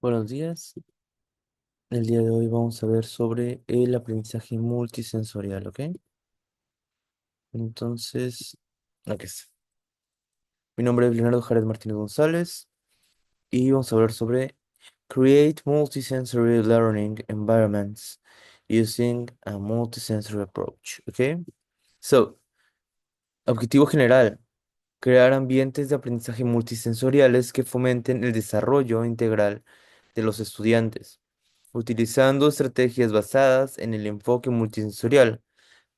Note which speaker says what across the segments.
Speaker 1: Buenos días. El día de hoy vamos a ver sobre el aprendizaje multisensorial, ¿ok? Entonces, aquí está. Mi nombre es Leonardo Jared Martínez González y vamos a hablar sobre Create Multisensory Learning Environments using a Multisensory Approach, ¿ok? So, objetivo general, crear ambientes de aprendizaje multisensoriales que fomenten el desarrollo integral de los estudiantes, utilizando estrategias basadas en el enfoque multisensorial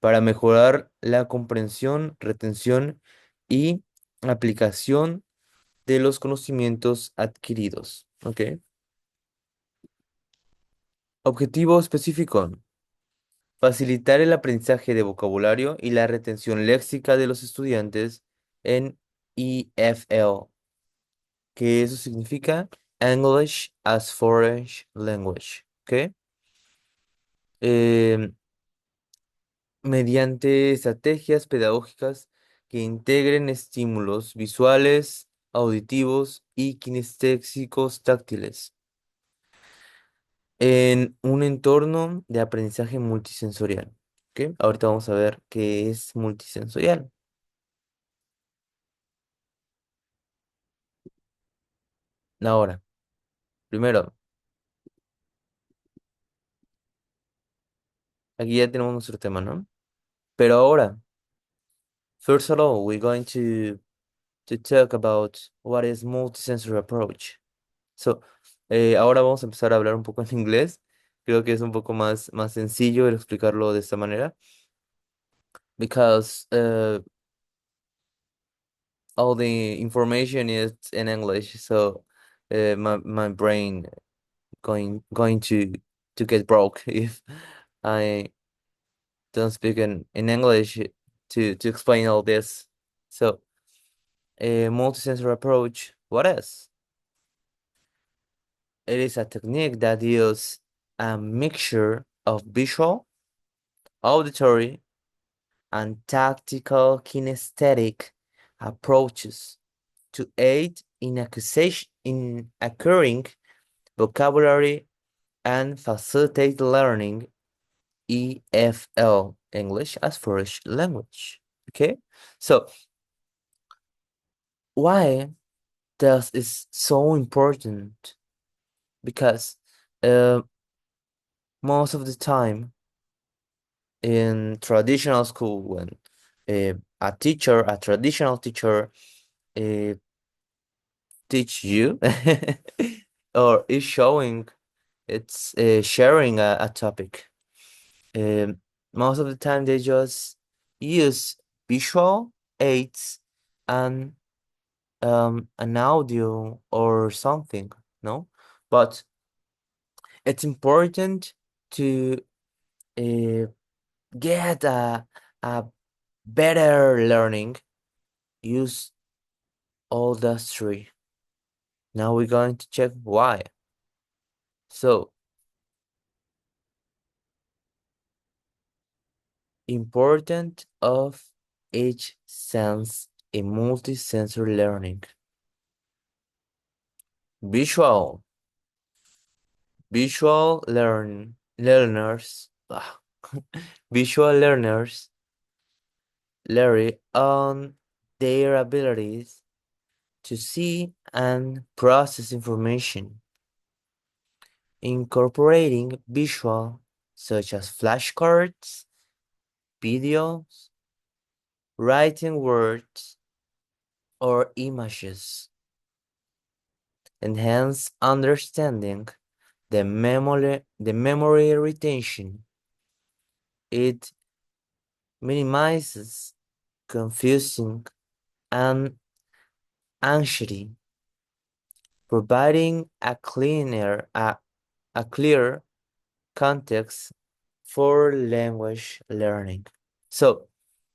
Speaker 1: para mejorar la comprensión, retención y aplicación de los conocimientos adquiridos. ¿Ok? Objetivo específico: facilitar el aprendizaje de vocabulario y la retención léxica de los estudiantes en EFL, que eso significa English as Foreign Language. ¿Ok? Em, Mediante estrategias pedagógicas que integren estímulos visuales, auditivos y kinestésicos táctiles en un entorno de aprendizaje multisensorial. ¿Ok? Ahorita vamos a ver qué es multisensorial. Ahora, primero, aquí ya tenemos nuestro tema, ¿no? Pero ahora, first of all, we're going to talk about what is multisensory approach. So, ahora vamos a empezar a hablar un poco en inglés. Creo que es un poco más sencillo el explicarlo de esta manera. Because all the information is in English. So my brain going to get broke if I don't speak in English to explain all this. So a multisensory approach, what is? It is a technique that uses a mixture of visual, auditory, and tactical kinesthetic approaches to aid in acquiring vocabulary and facilitate learning EFL, English as First Language. Okay, so why this is so important? Because uh, most of the time in traditional school, when a traditional teacher, uh, teach you or is showing, it's sharing a topic. Um, Most of the time they just use visual aids and an audio or something, no? But it's important to uh, get a better learning, use all those three. Now we're going to check why. So, important of each sense in multisensory learning. Visual. Visual learners. Visual learners rely on their abilities to see and process information, incorporating visual such as flashcards, videos, writing words, or images, enhance understanding, the memory retention. It minimizes confusing and anxiety, providing a clear context for language learning. So,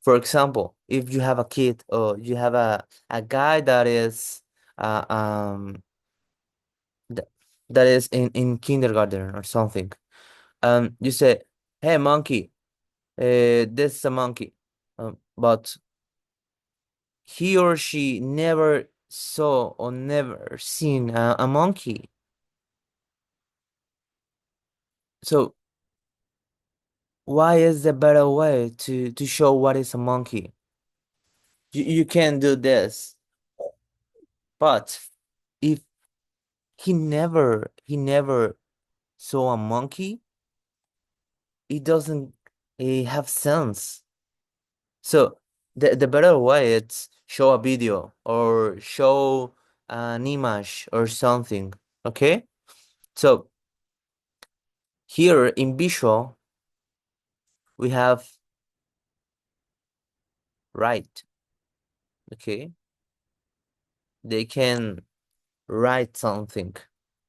Speaker 1: for example, if you have a kid or you have a guy that is uh, um th- that is in kindergarten or something, you say, "Hey, monkey, this is a monkey," but he or she never saw or never seen a monkey. So why is the better way to show what is a monkey? You can do this, but if he never saw a monkey, it doesn't have sense. So the better way is show a video or show an image or something. Okay? So here in visual we have write. Okay? They can write something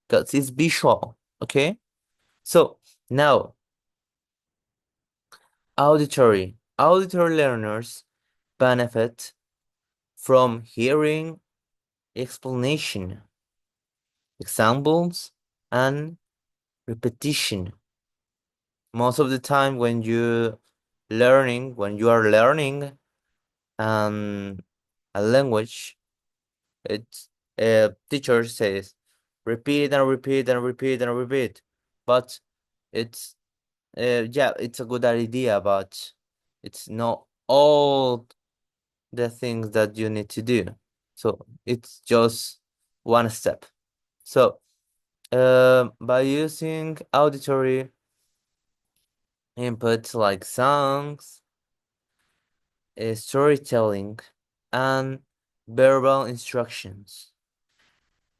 Speaker 1: because it's visual. Okay? So now auditory. Auditory learners benefit from hearing explanation, examples, and repetition. Most of the time when you are learning a language, it's teacher says repeat and repeat and repeat and repeat. But it's yeah, it's a good idea, but it's not all the things that you need to do. So it's just one step. So by using auditory inputs like songs, storytelling, and verbal instructions,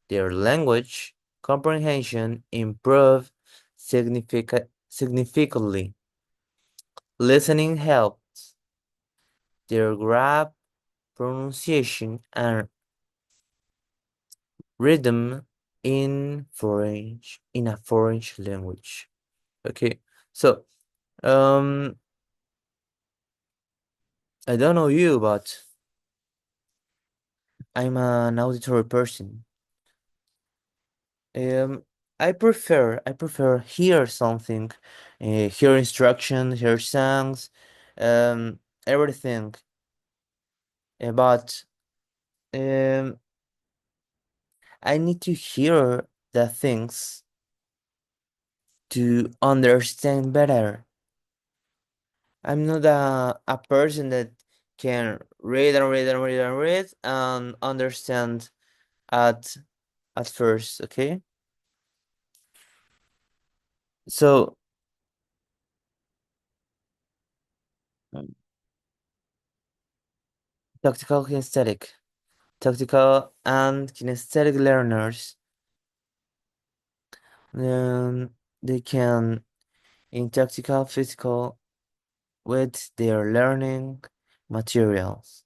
Speaker 1: their language comprehension improve significantly. Listening helps their grab, pronunciation, and rhythm in a foreign language. Okay, so um, I don't know you, but I'm an auditory person. Um, I prefer hear something, hear instruction, hear songs, um, everything. But um, I need to hear the things to understand better. I'm not a person that can read and read and read and read and understand at at first, okay? So mm, tactical kinesthetic. Tactical and kinesthetic learners, um, they can in tactical physical with their learning materials.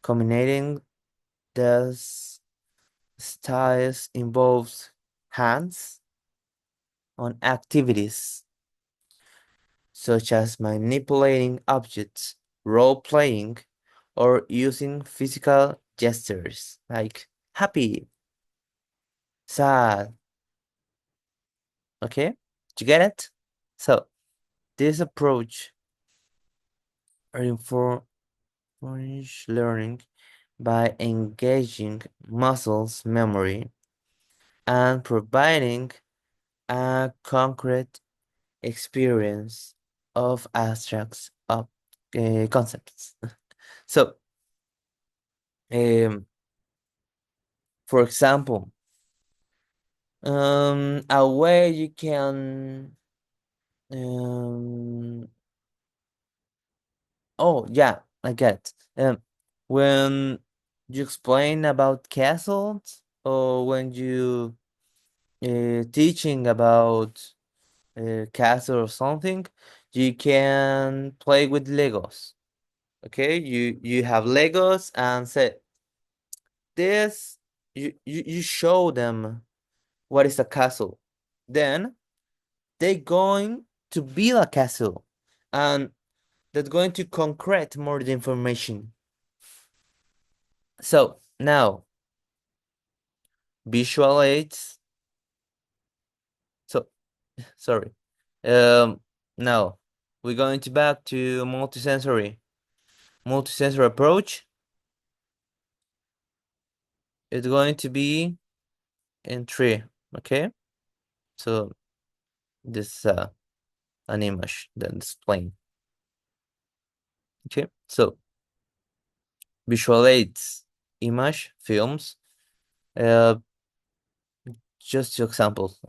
Speaker 1: Combining these styles involves hands on activities such as manipulating objects, role playing, or using physical gestures like happy, sad. Okay? You get it? So, this approach reinforces learning by engaging muscles memory and providing a concrete experience of abstracts of concepts. So, um, for example, a way you can, um, oh yeah, I get it. When you explain about castles, or when you teaching about castle or something, you can play with Legos. Okay, you have Legos and say this. You show them what is a castle. Then they going to build a castle, and that's going to concrete more the information. So now visual aids. So sorry. Um, now we're going to back to multisensory approach. It's going to be in three. Okay, so this an image than explain. Okay, so visual aids, image, films. Just two examples.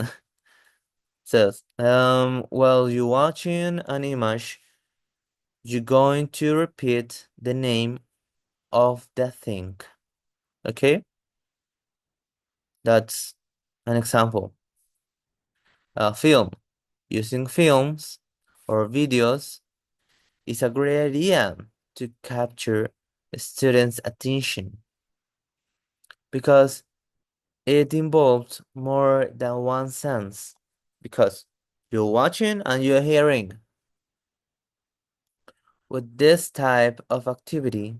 Speaker 1: Says, while you're watching an image, you're going to repeat the name of the thing. Okay, that's an example. Film. Using films or videos is a great idea to capture a student's attention because it involves more than one sense. Because you're watching and you're hearing. With this type of activity,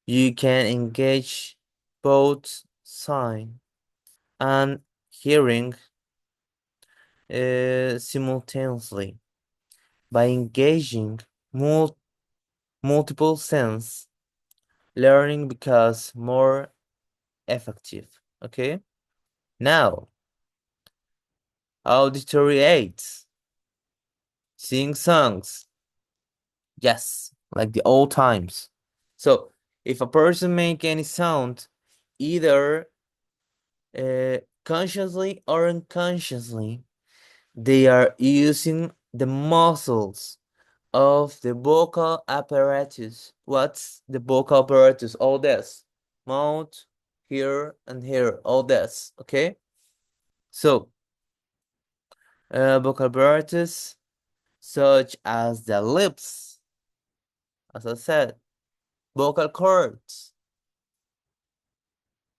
Speaker 1: you can engage both sight and hearing simultaneously. By engaging multiple sense, learning becomes more effective. Okay? Now, auditory aids. Sing songs. Yes, like the old times. So, if a person make any sound, either consciously or unconsciously, they are using the muscles of the vocal apparatus. What's the vocal apparatus? All this. Mouth, here, and here. All this. Okay? So, vocal apparatus such as the lips, as I said, vocal cords,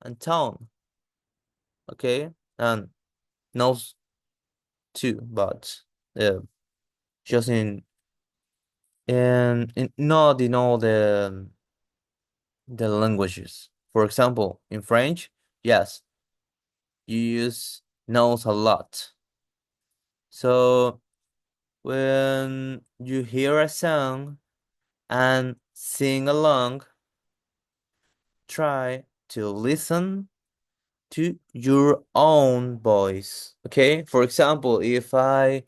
Speaker 1: and tongue. Okay? And nose too, but just not in all the languages. For example, in French, yes, you use nose a lot. So when you hear a song and sing along, try to listen to your own voice. Okay? For example, if I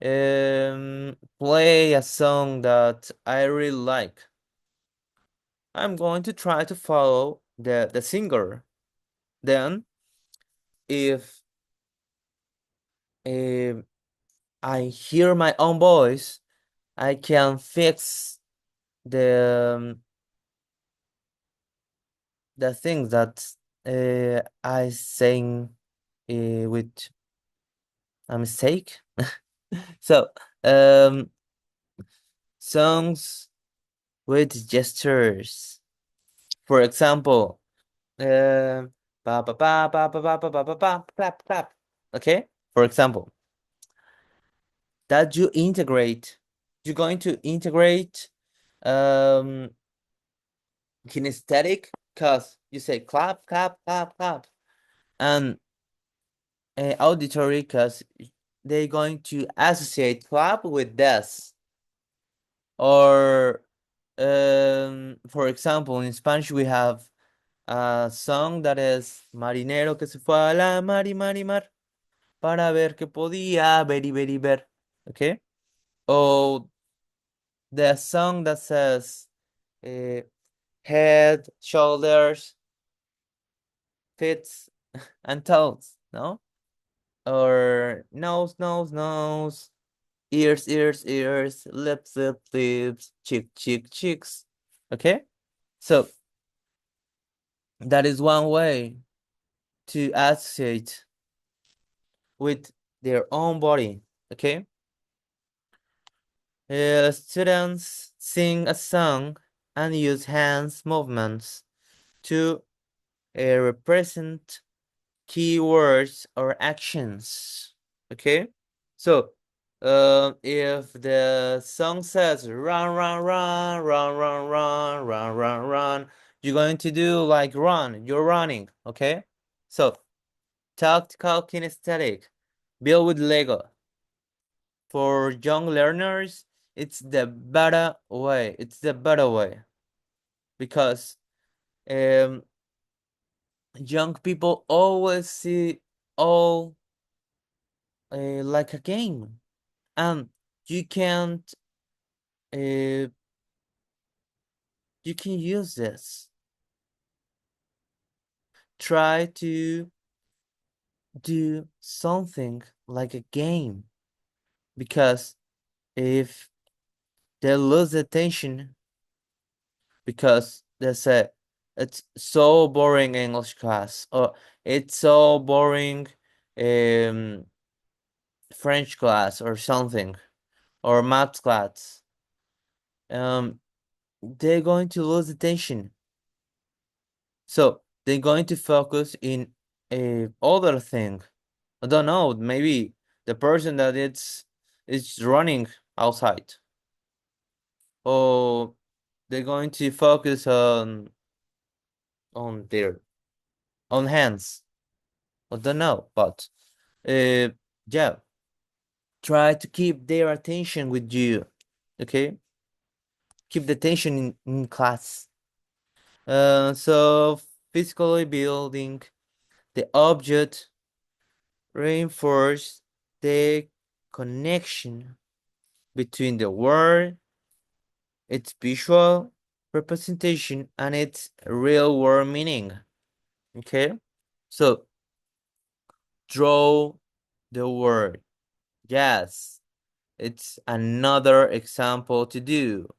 Speaker 1: play a song that I really like, I'm going to try to follow the singer. Then, if I hear my own voice, I can fix the things that I sing with a mistake. So, songs with gestures. For example, ba ba ba ba ba ba ba ba ba ba clap clap. Okay? For example, that you're going to integrate kinesthetic because you say clap clap clap clap, and auditory because they're going to associate clap with this. Or for example, in Spanish we have a song that is marinero que se fue a la mar y mar y mar para ver que podía ver y ver y ver. Okay? Or the song that says head, shoulders, feet, and toes, no? Or nose, nose, nose, ears, ears, ears, lips, lips, lips, cheek, cheek, cheeks. Okay? So that is one way to associate with their own body. Okay? Students sing a song and use hands movements to represent keywords or actions. Okay? So, if the song says run, run, run, run, run, run, run, run, run, you're going to do like run. You're running. Okay? So, tactical kinesthetic, build with Lego. For young learners, it's the better way. It's the better way because young people always see all like a game, and you can't uh, you can use this. Try to do something like a game, because if they lose attention, because they say it's so boring English class, or it's so boring um French class or something, or maths class, um they're going to lose attention. So they're going to focus in a other thing. I don't know, maybe the person that it's running outside, or they're going to focus on their own hands. I don't know, but uh yeah, try to keep their attention with you. Okay, keep the attention in class. So physically building the object reinforce the connection between the word, its visual representation, and its real world meaning. Okay, so draw the word. Yes, it's another example to do.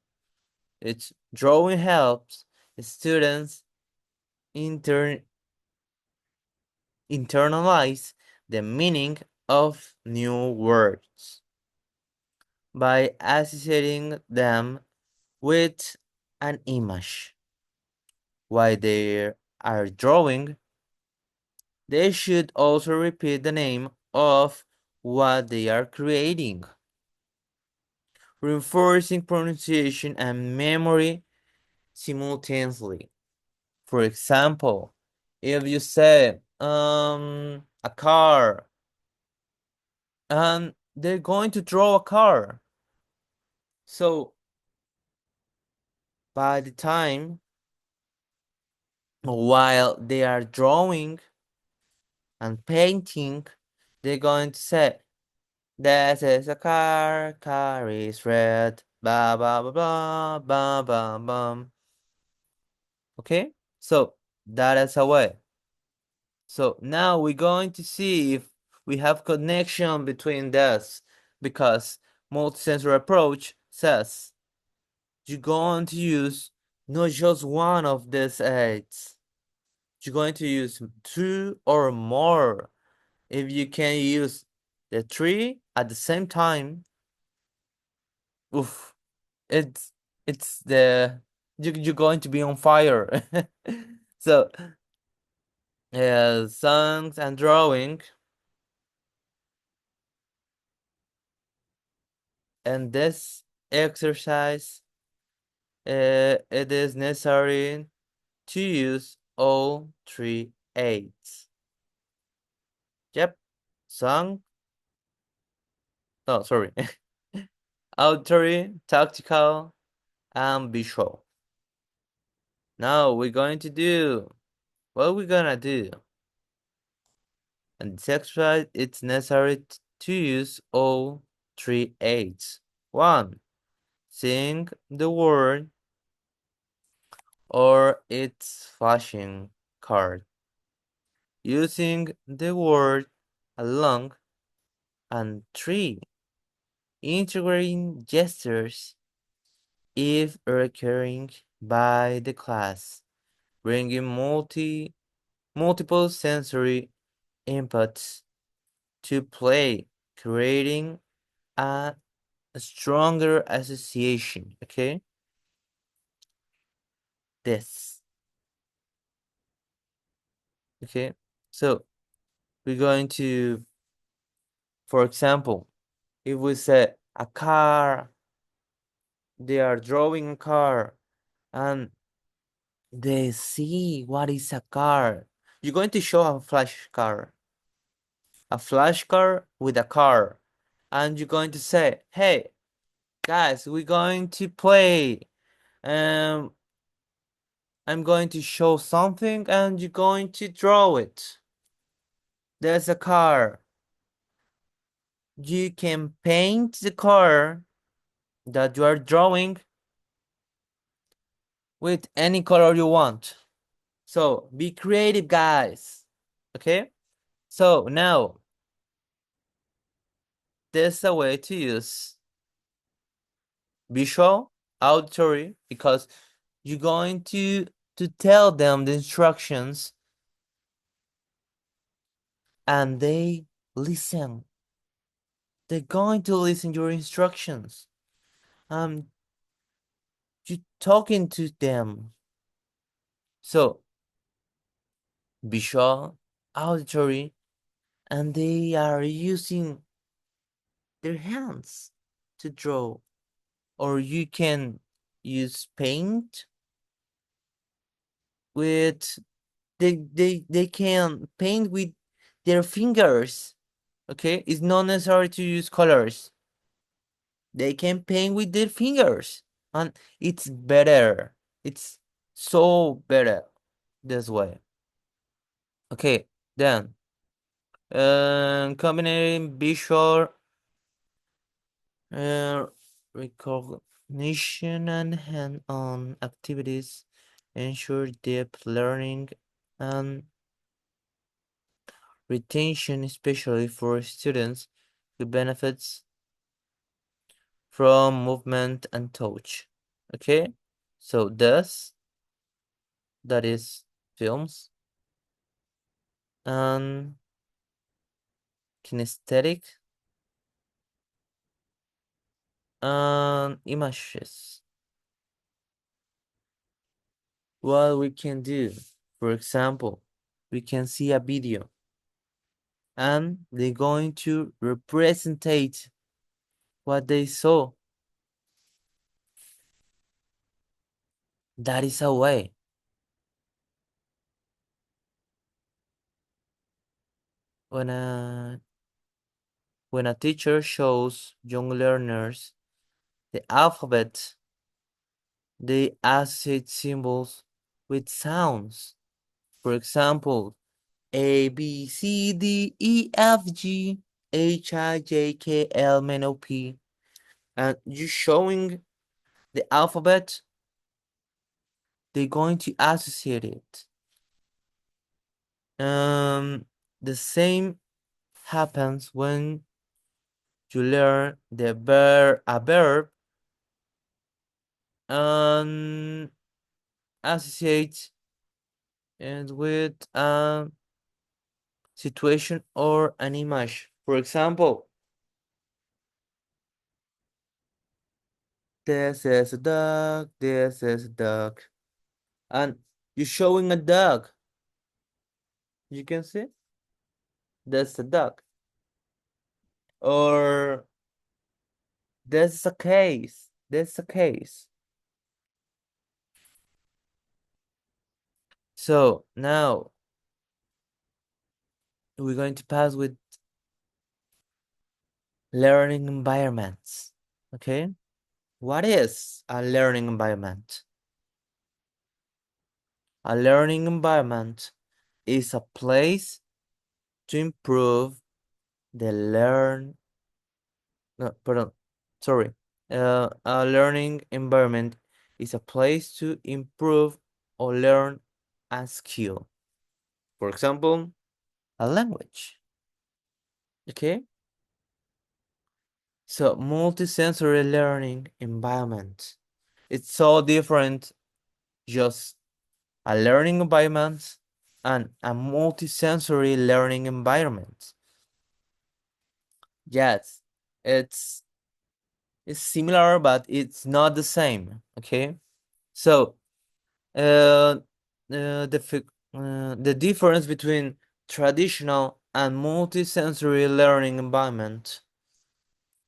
Speaker 1: It's drawing helps students inter internalize the meaning of new words by associating them with an image. While they are drawing, they should also repeat the name of what they are creating, reinforcing pronunciation and memory simultaneously. For example, if you say a car, and they're going to draw a car. So by the time while they are drawing and painting, they're going to say, "This is a car, car is red, blah blah blah blah blah blah blah." Okay? So that is a way. So now we're going to see if we have connection between this, because multisensory approach says you're going to use not just one of these aids. You're going to use two or more. If you can use the three at the same time, oof, it's it's the you're going to be on fire. So songs and drawing, and this exercise, it is necessary to use all three aids. Yep, song. No, sorry. Auditory, tactical, and visual. Now we're going to do what we're gonna do. And this exercise, it's necessary to use all three aids. One, sing the word or its flashing card. Using the word along. And three, integrating gestures if recurring by the class, bringing multiple sensory inputs to play, creating a stronger association. Okay, this. Okay, so we're going to, for example, if we say a car, they are drawing a car, and they see what is a car. You're going to show a flash car, a flash car with a car, and you're going to say, "Hey, guys, we're going to play. Um, I'm going to show something, and you're going to draw it. There's a car. You can paint the color that you are drawing with any color you want. So be creative, guys. Okay? So now there's a way to use visual, auditory, because you're going to tell them the instructions and they listen. They're going to listen your instructions. Um, you talking to them. So visual, auditory, and they are using their hands to draw. Or you can use paint with they can paint with their fingers. Okay, it's not necessary to use colors. They can paint with their fingers, and it's better. It's so better this way. Okay, then combining visual uh, recognition and hand-on activities ensure deep learning and retention, especially for students who benefits from movement and touch. Okay, so that is films and kinesthetic and images. What we can do, for example, we can see a video and they're going to representate what they saw. That is a way. When a when a teacher shows young learners the alphabet, they associate symbols with sounds. For example, A, B, C, D, E, F, G, H, I, J, K, L, M, N, O, P. And you showing the alphabet, they're going to associate it. The same happens when you learn a verb and associate it with a situation or an image. For example, this is a dog, this is a dog. And you're showing a dog. You can see that's a dog. Or there's a case. There's a case. So now we're going to pass with learning environments. Okay? What is a learning environment? A learning environment is a place to improve the no, pardon, sorry. A learning environment is a place to improve or learn a skill. For example, a language. Okay? So multisensory learning environment. It's so different just a learning environment and a multisensory learning environment. Yes, it's similar, but it's not the same. Okay, so uh, the difference between traditional and multisensory learning environment.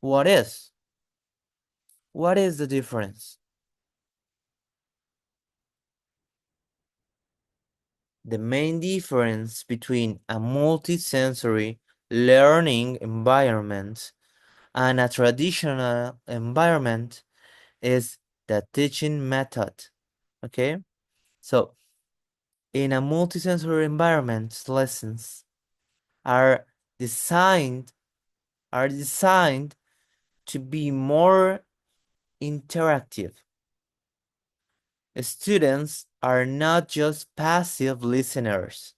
Speaker 1: What is? What is the difference? The main difference between a multisensory learning environment and a traditional environment is the teaching method. Okay? So, in a multisensory environment, lessons are designed are designed to be more interactive. Students are not just passive listeners.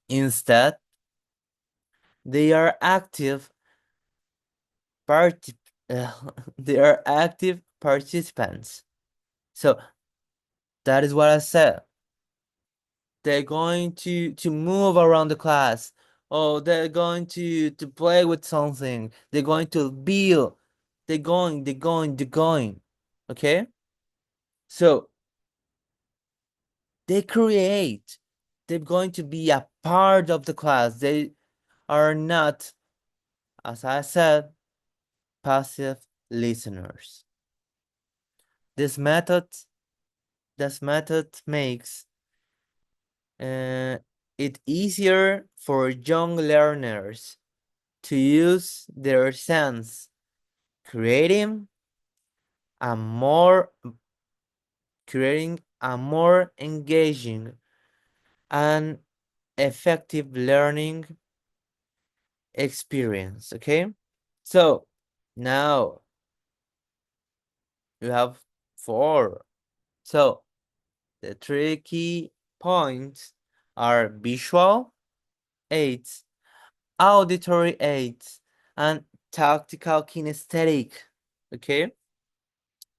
Speaker 1: Instead, they are active parti- they are active participants. So that is what I said. They're going to move around the class. Oh, they're going to play with something. They're going to build. They're going. Okay? So they create. They're going to be a part of the class. They are not, as I said, passive listeners. This method, this method makes uh, it easier for young learners to use their sense, creating a more creating a more engaging and effective learning experience. Okay, so now you have four. So the three key points are visual aids, auditory aids, and tactical kinesthetic. Okay,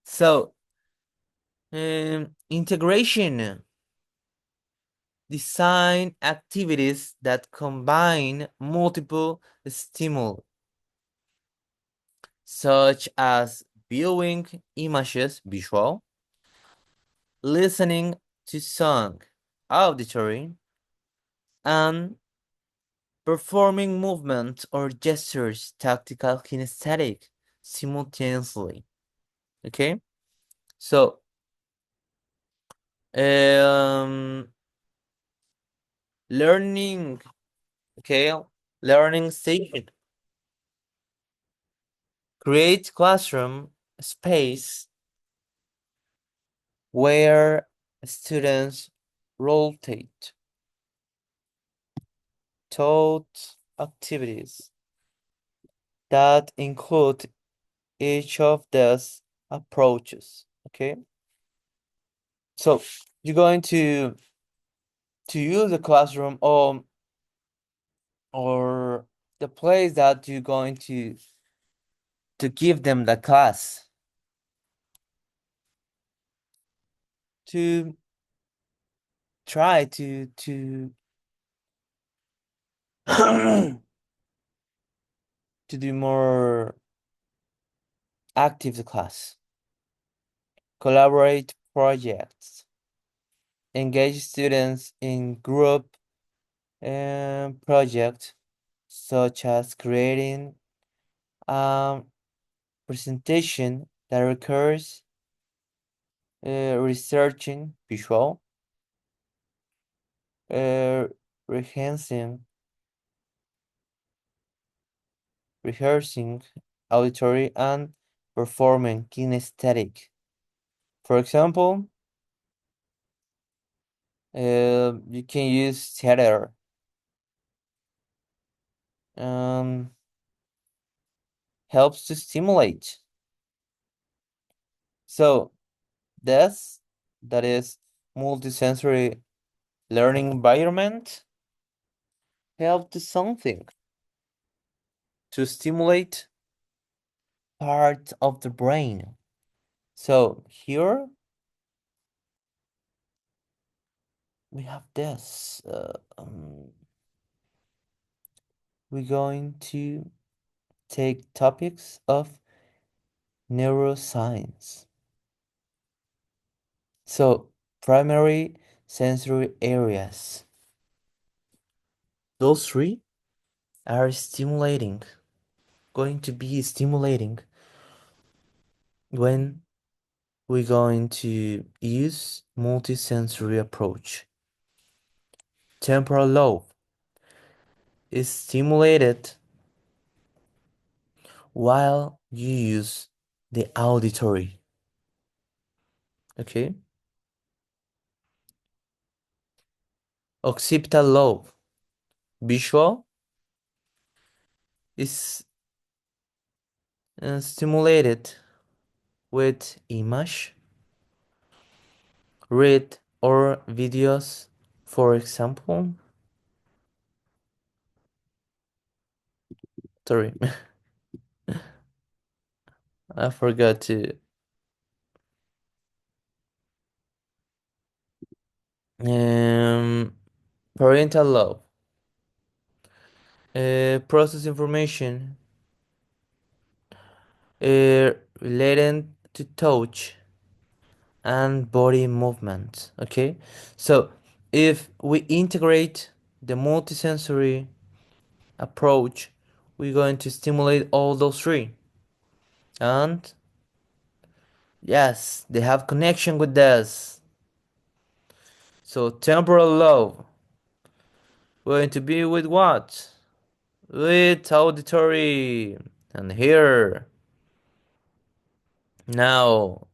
Speaker 1: so integration. Design activities that combine multiple stimuli, such as viewing images, visual, listening to song, auditory, and performing movements or gestures, tactical kinesthetic, simultaneously. Okay, so um, learning. Okay, learning station. Create classroom space where students rotate taught activities that include each of these approaches. Okay, so you're going to use the classroom or the place that you're going to give them the class to try to do more active the class, collaborate projects, engage students in group projects such as creating a presentation that requires researching visual, uh, rehearsing, rehearsing auditory, and performing kinesthetic. For example, you can use theater. Um, helps to stimulate. So this that is multisensory learning environment help to something to stimulate part of the brain. So here we have this. We're going to take topics of neuroscience. So primary sensory areas. Those three are stimulating, going to be stimulating when we're going to use multisensory approach. Temporal lobe is stimulated while you use the auditory. Okay? Occipital lobe, visual, is stimulated with image, read, or videos, for example. Sorry, I forgot to. Um, Parental love. Process information related to touch and body movement. Okay, so if we integrate the multisensory approach, we're going to stimulate all those three. And yes, they have connection with this. So temporal lobe going to be with what? With auditory. And here now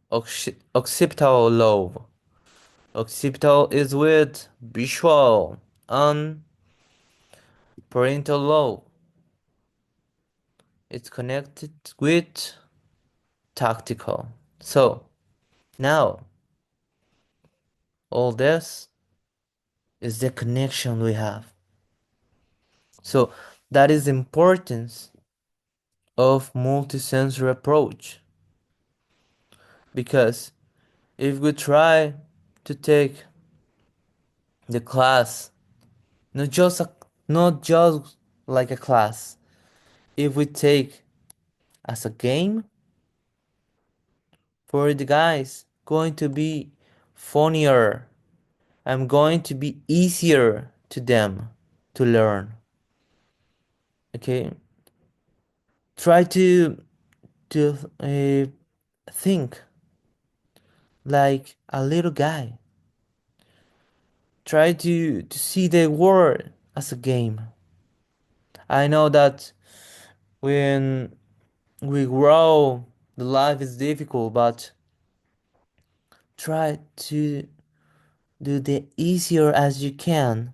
Speaker 1: occipital lobe. Occipital is with visual, and parental lobe. It's connected with tactical. So now all this is the connection we have. So that is the importance of multisensory approach, because if we try to take the class not just not just like a class, if we take as a game, for the guys going to be funnier, I'm going to be easier to them to learn. Okay, try to think like a little guy. Try to see the world as a game. I know that when we grow, the life is difficult, but try to do the easier as you can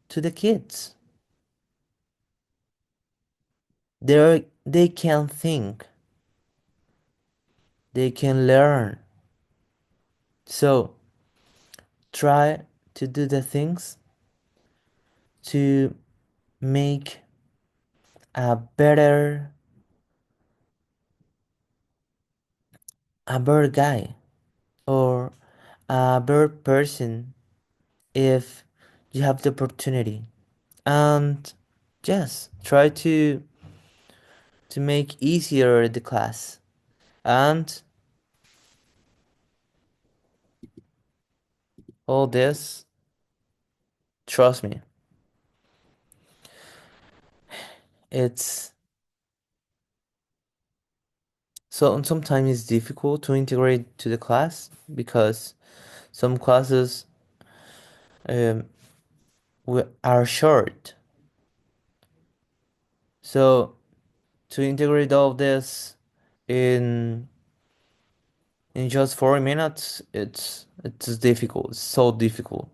Speaker 1: to the kids. They can think, they can learn. So try to do the things to make a better guy or a better person if you have the opportunity. And yes, try to make easier the class. And all this, trust me, it's so sometimes it's difficult to integrate to the class because some classes um, are short. So to integrate all this in in just 40 minutes, it's difficult. It's so difficult,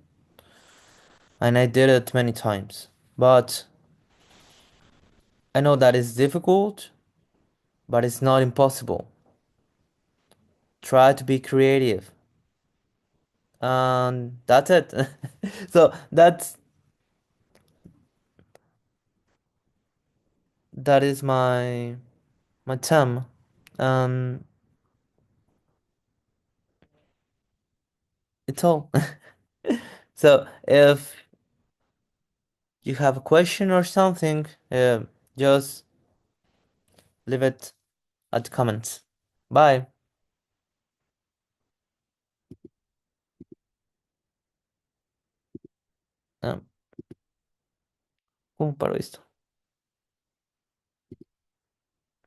Speaker 1: and I did it many times. But I know that it's difficult, but it's not impossible. Try to be creative, and that's it. So that is my term, and it's all. So if you have a question or something, just leave it at the comments. Bye. Ah, ¿cómo paro esto?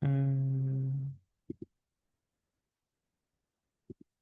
Speaker 1: Mm.